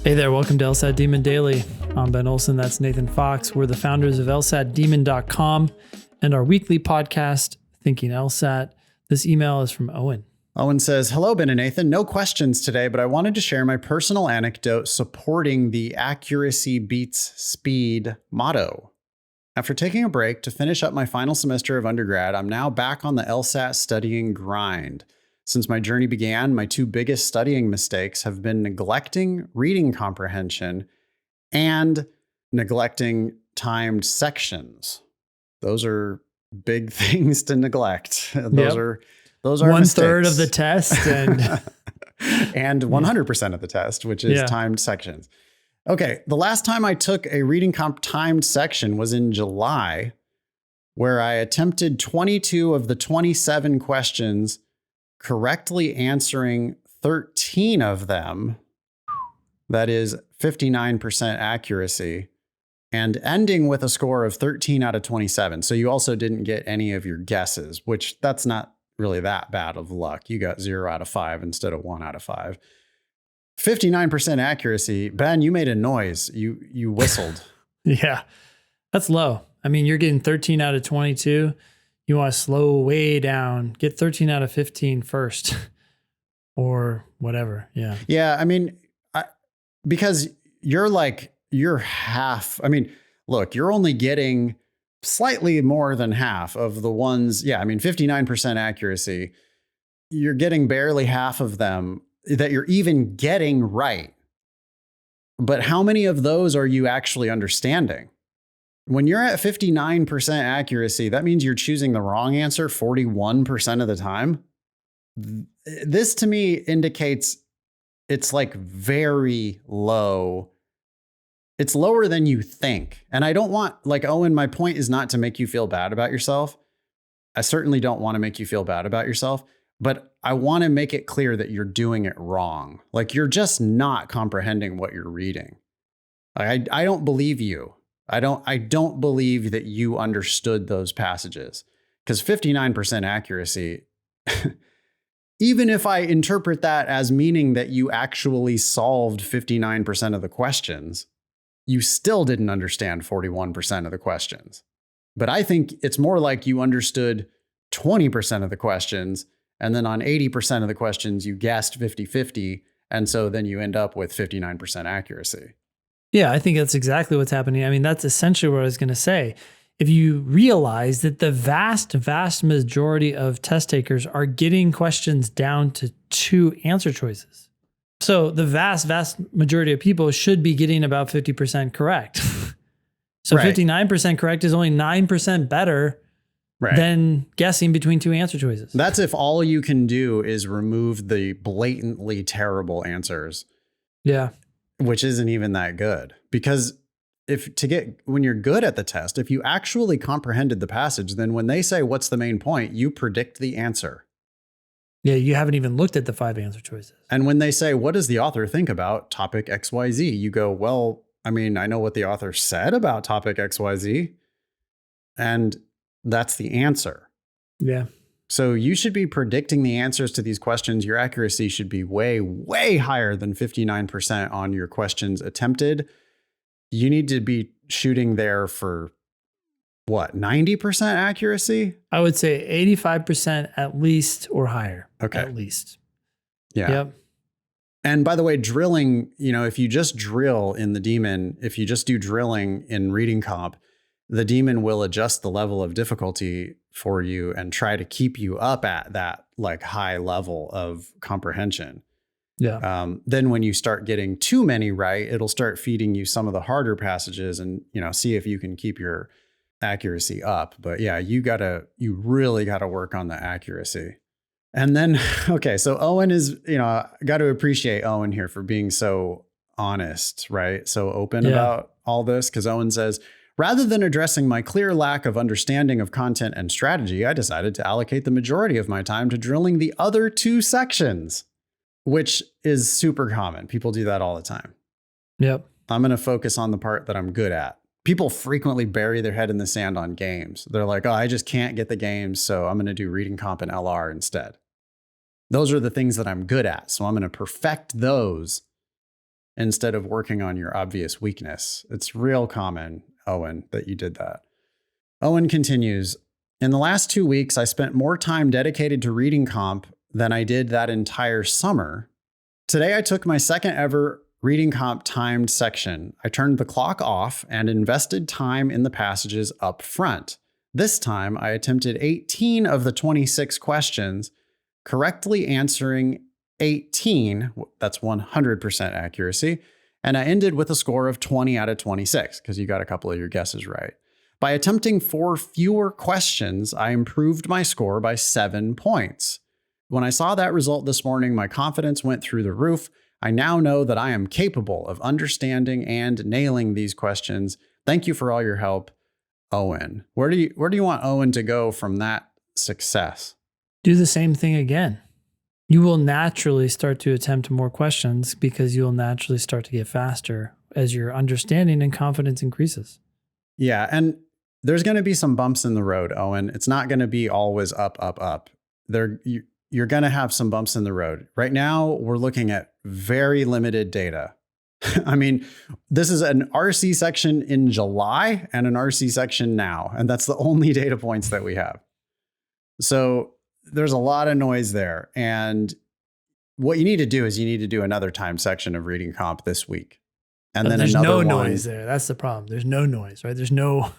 Hey there, welcome to LSAT Demon Daily. I'm Ben Olson, that's Nathan Fox. We're the founders of LSATdemon.com and our weekly podcast, Thinking LSAT. This email is from Owen. Owen says, hello, Ben and Nathan. No questions today, but I wanted to share my personal anecdote supporting the accuracy beats speed motto. After taking a break to finish up my final semester of undergrad, I'm now back on the LSAT studying grind. Since my journey began, my two biggest studying mistakes have been neglecting reading comprehension and neglecting timed sections. Those are big things to neglect. Those are 1/3 of the test and and 100% of the test, which is timed sections. Okay, the last time I took a reading comp timed section was in July, where I attempted 22 of the 27 questions, correctly answering 13 of them. That is 59% accuracy, and ending with a score of 13 out of 27. So you also didn't get any of your guesses, which that's not really that bad of luck. You got 0 out of 5 instead of 1 out of 5. 59% accuracy. Ben, you made a noise. You whistled. Yeah, that's low. I mean, you're getting 13 out of 22. You want to slow way down, get 13 out of 15 first or whatever. Yeah. Yeah. I mean, because you're half. I mean, look, you're only getting slightly more than half of the ones. Yeah. I mean, 59% accuracy. You're getting barely half of them that you're even getting right. But how many of those are you actually understanding? When you're at 59% accuracy, that means you're choosing the wrong answer 41% of the time. This to me indicates it's like very low. It's lower than you think. And I don't want, like, Owen, my point is not to make you feel bad about yourself. I certainly don't want to make you feel bad about yourself, but I want to make it clear that you're doing it wrong. Like, you're just not comprehending what you're reading. I don't believe you. I don't believe that you understood those passages, because 59% accuracy, even if I interpret that as meaning that you actually solved 59% of the questions, you still didn't understand 41% of the questions. But I think it's more like you understood 20% of the questions, and then on 80% of the questions, you guessed 50-50. And so then you end up with 59% accuracy. Yeah, I think that's exactly what's happening. I mean, that's essentially what I was going to say. If you realize that the vast majority of test takers are getting questions down to 2 answer choices. So the vast majority of people should be getting about 50% correct. So right. 59% correct is only 9% better than guessing between 2 answer choices. That's if all you can do is remove the blatantly terrible answers. Yeah. Which isn't even that good, because when you're good at the test, if you actually comprehended the passage, then when they say, what's the main point, you predict the answer. Yeah. You haven't even looked at the 5 answer choices. And when they say, what does the author think about topic XYZ? You go, well, I mean, I know what the author said about topic XYZ, and that's the answer. Yeah. So you should be predicting the answers to these questions. Your accuracy should be way, way higher than 59% on your questions attempted. You need to be shooting there for what, 90% accuracy? I would say 85% at least or higher. Okay. At least. Yeah. Yep. And by the way, drilling, if you just drill in the Demon, if you just do drilling in reading comp, the Demon will adjust the level of difficulty for you and try to keep you up at that like high level of comprehension. Yeah. Then when you start getting too many right, it'll start feeding you some of the harder passages and, see if you can keep your accuracy up. But yeah, you really gotta work on the accuracy. And then, okay, so Owen is, got to appreciate Owen here for being so honest, right? So open about all this, because Owen says, rather than addressing my clear lack of understanding of content and strategy, I decided to allocate the majority of my time to drilling the other 2 sections, which is super common. People do that all the time. Yep. I'm going to focus on the part that I'm good at. People frequently bury their head in the sand on games. They're like, oh, I just can't get the games, so I'm going to do reading comp and LR instead. Those are the things that I'm good at. So I'm going to perfect those instead of working on your obvious weakness. It's real common, Owen, that you did that. Owen continues, in the last 2 weeks, I spent more time dedicated to reading comp than I did that entire summer. Today, I took my second ever reading comp timed section. I turned the clock off and invested time in the passages up front. This time, I attempted 18 of the 26 questions, correctly answering 18, that's 100% accuracy, and I ended with a score of 20 out of 26 because you got a couple of your guesses right. By attempting 4 fewer questions, I improved my score by 7 points. When I saw that result this morning, my confidence went through the roof. I now know that I am capable of understanding and nailing these questions. Thank you for all your help, Owen. Where do you want Owen to go from that success? Do the same thing again. You will naturally start to attempt more questions because you will naturally start to get faster as your understanding and confidence increases. Yeah, and there's going to be some bumps in the road, Owen. It's not going to be always up, up, up. You're going to have some bumps in the road. Right now, we're looking at very limited data. I mean, this is an RC section in July and an RC section now, and that's the only data points that we have. So there's a lot of noise there. And what you need to do is you need to do another time section of reading comp this week. And then there's another no one. Noise there. That's the problem. There's no noise, right? There's no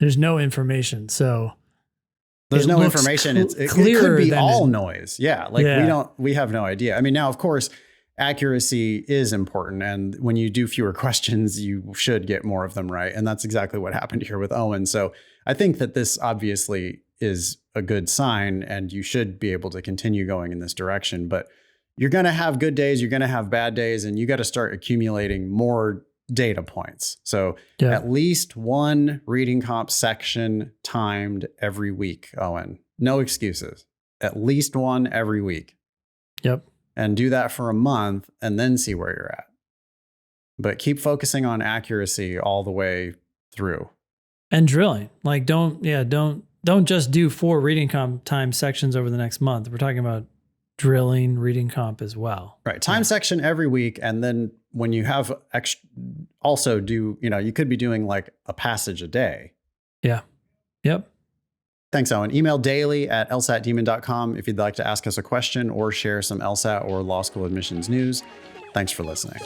information. So there's no information. It could be all noise. Yeah. We have no idea. I mean, now, of course, accuracy is important. And when you do fewer questions, you should get more of them right. And that's exactly what happened here with Owen. So I think that this obviously is a good sign and you should be able to continue going in this direction. But you're going to have good days, you're going to have bad days, and you got to start accumulating more data points. So at least one reading comp section timed every week, Owen. No excuses. At least one every week. Yep. And do that for a month and then see where you're at. But keep focusing on accuracy all the way through. And drilling. Like don't just do 4 reading comp time sections over the next month. We're talking about drilling reading comp as well. Right. Time section every week. And then when you have also do, you could be doing like a passage a day. Yeah. Yep. Thanks, Owen. Email daily@lsatdemon.com if you'd like to ask us a question or share some LSAT or law school admissions news. Thanks for listening.